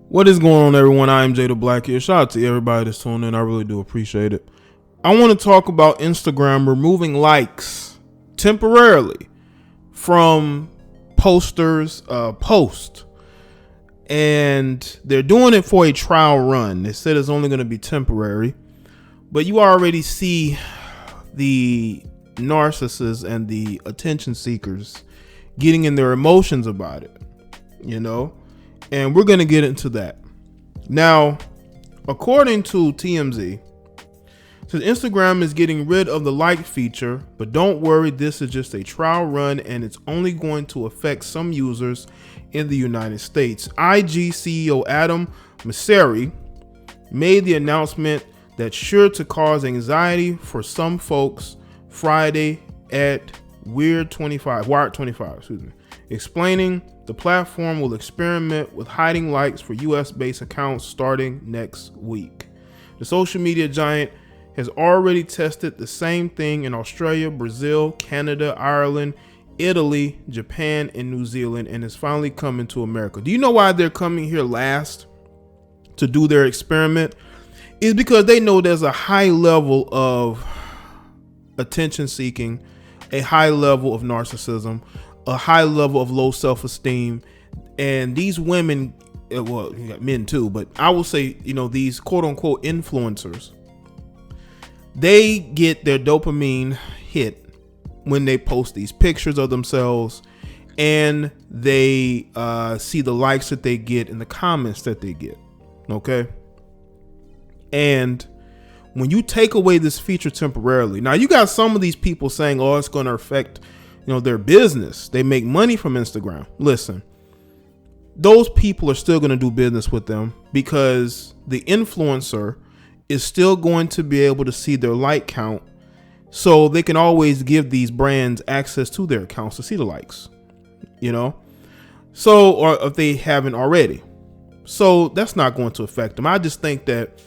What is going on, everyone? I am Jay the Black here. Shout out to everybody that's tuning in. I really do appreciate it. I want to talk about Instagram removing likes temporarily from posters' post. And they're doing it for a trial run. They said it's only going to be temporary. But you already see the narcissists and the attention seekers getting in their emotions about it, you know? And we're going to get into that. Now, according to TMZ, says Instagram is getting rid of the like feature, but don't worry, this is just a trial run and it's only going to affect some users in the United States. IG CEO Adam Mosseri made the announcement that's sure to cause anxiety for some folks Friday at Wired 25, explaining the platform will experiment with hiding likes for US-based accounts starting next week. The social media giant has already tested the same thing in Australia, Brazil, Canada, Ireland, Italy, Japan, and New Zealand, and is finally coming to America. Do you know why they're coming here last to do their experiment? It's because they know there's a high level of attention seeking, a high level of narcissism, a high level of low self-esteem, and these women, well, you got men too, but I will say, you know, these quote unquote influencers, they get their dopamine hit when they post these pictures of themselves and they see the likes that they get and the comments that they get. Okay. And when you take away this feature temporarily, now you got some of these people saying, oh, it's going to affect, you know, their business. They make money from Instagram. Listen, those people are still going to do business with them because the influencer is still going to be able to see their like count. So they can always give these brands access to their accounts to see the likes, you know, so, or if they haven't already. So that's not going to affect them. I just think that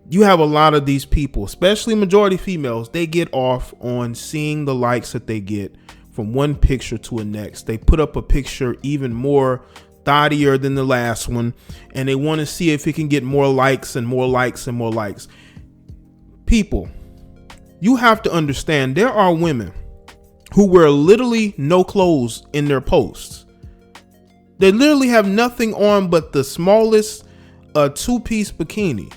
you have a lot of these people, especially majority females, they get off on seeing the likes that they get from one picture to the next. They put up a picture even more thottier than the last one, and they want to see if it can get more likes and more likes and more likes. People, you have to understand there are women who wear literally no clothes in their posts. They literally have nothing on but the smallest two-piece bikini,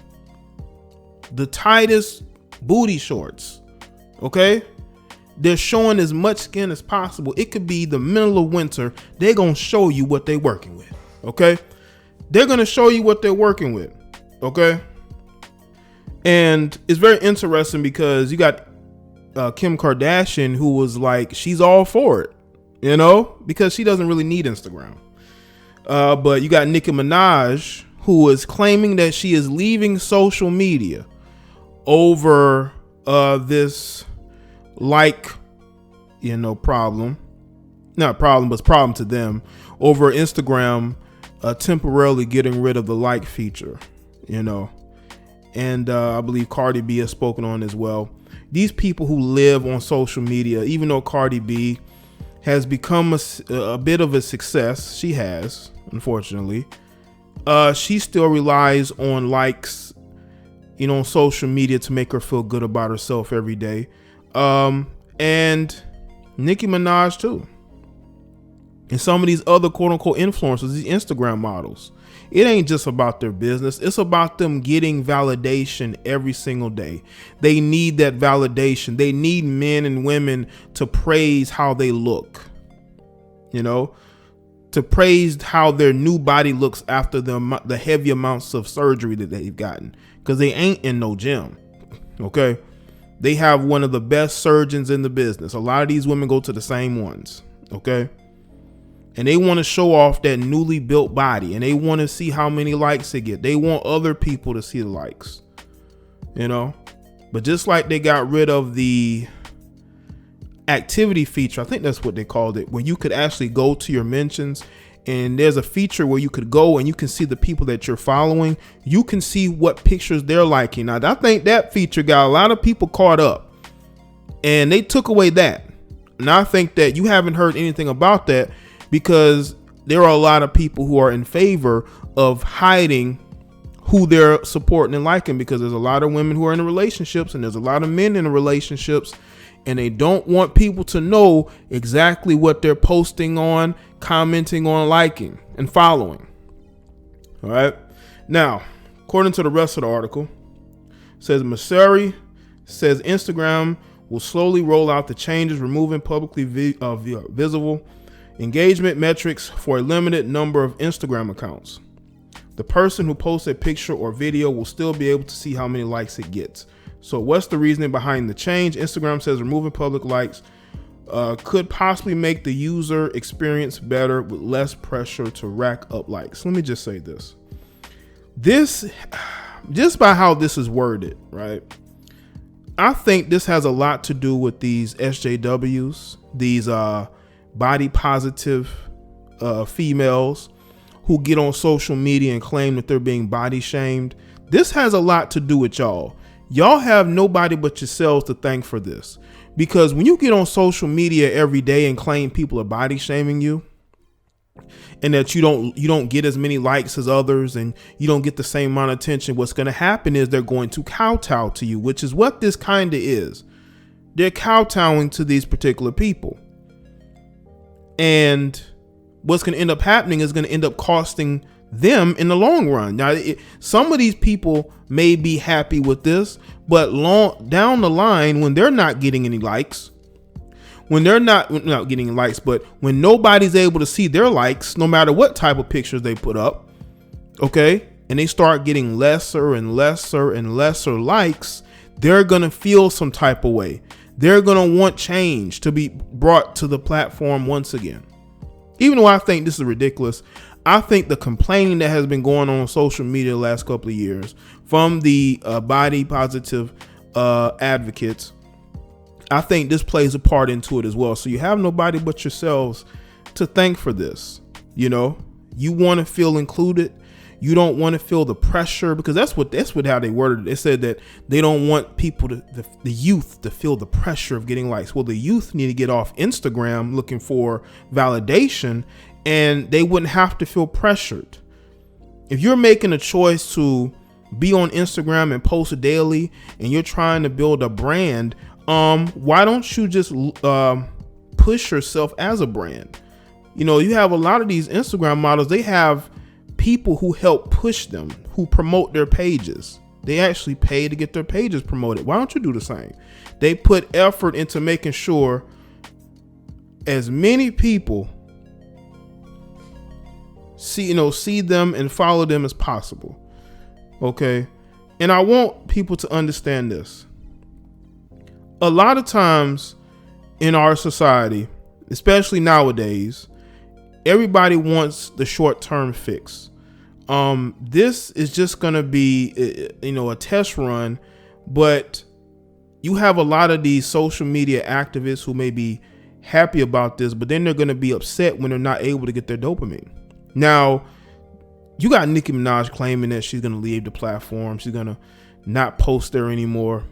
the tightest booty shorts. Okay, they're showing as much skin as possible. It could be the middle of winter. They're gonna show you what they're working with. Okay, they're gonna show you what they're working with. Okay, and it's very interesting because you got Kim Kardashian, who was like, she's all for it, you know, because she doesn't really need Instagram. But you got Nicki Minaj, who is claiming that she is leaving social media over this problem, not problem, but problem to them, over Instagram temporarily getting rid of the like feature, you know. And I believe Cardi B has spoken on as well. These people who live on social media, even though Cardi B has become a bit of a success, she has, unfortunately, she still relies on likes, you know, on social media to make her feel good about herself every day. And Nicki Minaj too. And some of these other quote unquote influencers, these Instagram models, it ain't just about their business. It's about them getting validation every single day. They need that validation. They need men and women to praise how they look, you know, to praise how their new body looks after the heavy amounts of surgery that they've gotten, because they ain't in no gym. Okay. They have one of the best surgeons in the business. A lot of these women go to the same ones. Okay. And they want to show off that newly built body, and they want to see how many likes they get. They want other people to see the likes, you know. But just like they got rid of the activity feature, I think that's what they called it, where you could actually go to your mentions, and there's a feature where you could go and you can see the people that you're following. You can see what pictures they're liking. Now, I think that feature got a lot of people caught up, and they took away that. And I think that you haven't heard anything about that, because there are a lot of people who are in favor of hiding who they're supporting and liking, because there's a lot of women who are in relationships and there's a lot of men in relationships, and they don't want people to know exactly what they're posting on, commenting on, liking, and following. All right. Now, according to the rest of the article, it says Masari says Instagram will slowly roll out the changes, removing publicly visible engagement metrics for a limited number of Instagram accounts. The person who posts a picture or video will still be able to see how many likes it gets. So what's the reasoning behind the change? Instagram says removing public likes could possibly make the user experience better with less pressure to rack up likes. Let me just say this. Just by how this is worded, right? I think this has a lot to do with these SJWs, these body positive females who get on social media and claim that they're being body shamed. This has a lot to do with y'all. Y'all have nobody but yourselves to thank for this, because when you get on social media every day and claim people are body shaming you, and that you don't get as many likes as others, and you don't get the same amount of attention, what's going to happen is they're going to kowtow to you, which is what this kind of is. They're kowtowing to these particular people. And what's going to end up happening is going to end up costing them in the long run. Now, some of these people may be happy with this, but down the line, when they're not getting any likes, when they're not getting likes, but when nobody's able to see their likes, no matter what type of pictures they put up, okay, and they start getting lesser and lesser and lesser likes, they're going to feel some type of way. They're going to want change to be brought to the platform once again. Even though I think this is ridiculous, I think the complaining that has been going on social media the last couple of years from the body positive advocates, I think this plays a part into it as well. So you have nobody but yourselves to thank for this. You know, you want to feel included. You don't want to feel the pressure, because that's what how they worded it. They said that they don't want people the youth to feel the pressure of getting likes. Well, the youth need to get off Instagram looking for validation, and they wouldn't have to feel pressured. If you're making a choice to be on Instagram and post daily, and you're trying to build a brand, why don't you just push yourself as a brand? You know, you have a lot of these Instagram models, they have people who help push them, who promote their pages. They actually pay to get their pages promoted. Why don't you do the same? They put effort into making sure as many people see them and follow them as possible. Okay. And I want people to understand this. A lot of times in our society, especially nowadays, everybody wants the short-term fix. This is just going to be, a test run, but you have a lot of these social media activists who may be happy about this, but then they're going to be upset when they're not able to get their dopamine. Now, you got Nicki Minaj claiming that she's going to leave the platform. She's going to not post there anymore.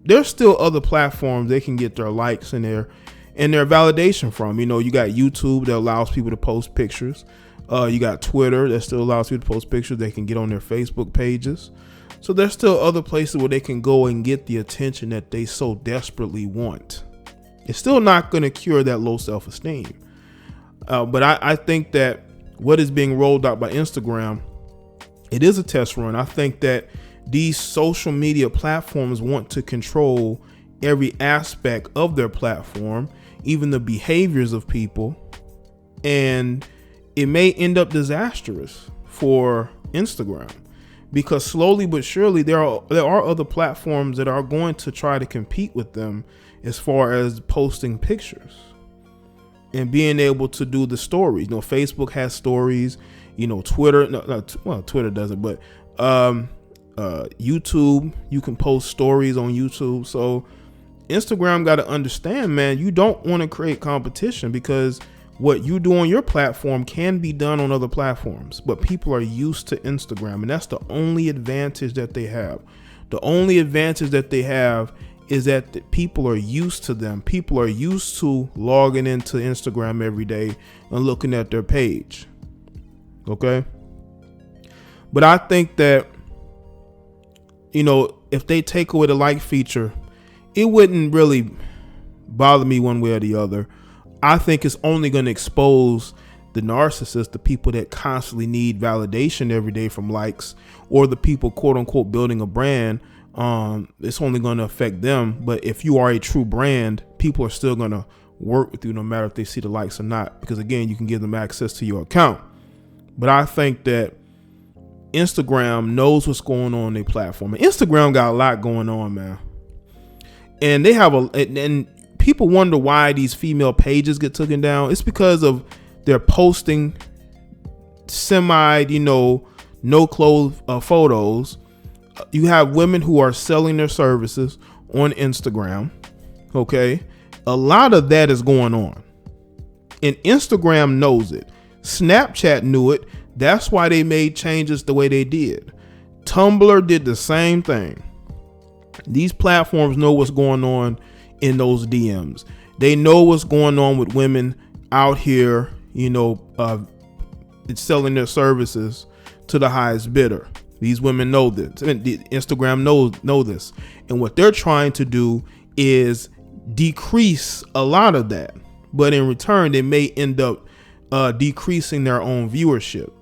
There's still other platforms they can get their likes and their validation from. You got YouTube that allows people to post pictures. You got Twitter that still allows people to post pictures. They can get on their Facebook pages. So there's still other places where they can go and get the attention that they so desperately want. It's still not going to cure that low self-esteem. But I think that what is being rolled out by Instagram, it is a test run. I think that these social media platforms want to control every aspect of their platform, even the behaviors of people, and it may end up disastrous for Instagram, because slowly but surely there are other platforms that are going to try to compete with them as far as posting pictures and being able to do the stories. Facebook has stories, Twitter, Twitter doesn't, but YouTube, you can post stories on YouTube. So Instagram got to understand, man, you don't want to create competition, because what you do on your platform can be done on other platforms, but people are used to Instagram, and that's the only advantage that they have. The only advantage that they have is that the people are used to them. People are used to logging into Instagram every day and looking at their page. Okay. But I think that, you know, if they take away the like feature, it wouldn't really bother me one way or the other. I think it's only going to expose the narcissists, the people that constantly need validation every day from likes, or the people, quote unquote, building a brand. It's only going to affect them. But if you are a true brand, people are still going to work with you no matter if they see the likes or not, because again, you can give them access to your account. But I think that Instagram knows what's going on their platform. And Instagram got a lot going on, man. And they have and people wonder why these female pages get taken down. It's because of they're posting no clothes photos. You have women who are selling their services on Instagram. Okay. A lot of that is going on. And Instagram knows it. Snapchat knew it. That's why they made changes the way they did. Tumblr did the same thing. These platforms know what's going on in those DMs. They know what's going on with women out here, selling their services to the highest bidder. These women know this. Instagram know this. And what they're trying to do is decrease a lot of that. But in return, they may end up decreasing their own viewership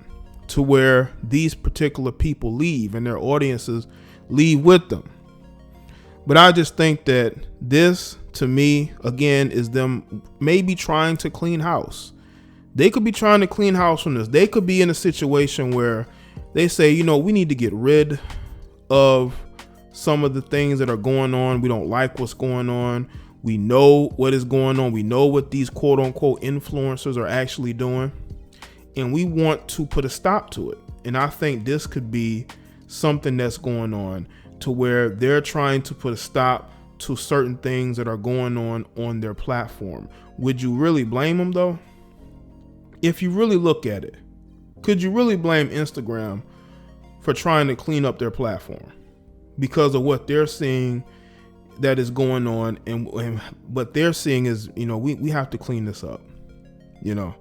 to where these particular people leave and their audiences leave with them. But I just think that this, to me, again, is them maybe trying to clean house. They could be trying to clean house from this. They could be in a situation where they say, we need to get rid of some of the things that are going on. We don't like what's going on. We know what is going on. We know what these quote unquote influencers are actually doing. And we want to put a stop to it. And I think this could be something that's going on to where they're trying to put a stop to certain things that are going on their platform. Would you really blame them though? If you really look at it, could you really blame Instagram for trying to clean up their platform because of what they're seeing that is going on? And what they're seeing is, we have to clean this up, and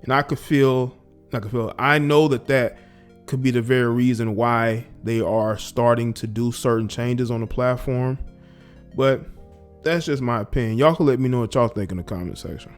I know that could be the very reason why they are starting to do certain changes on the platform. But that's just my opinion. Y'all can let me know what y'all think in the comment section.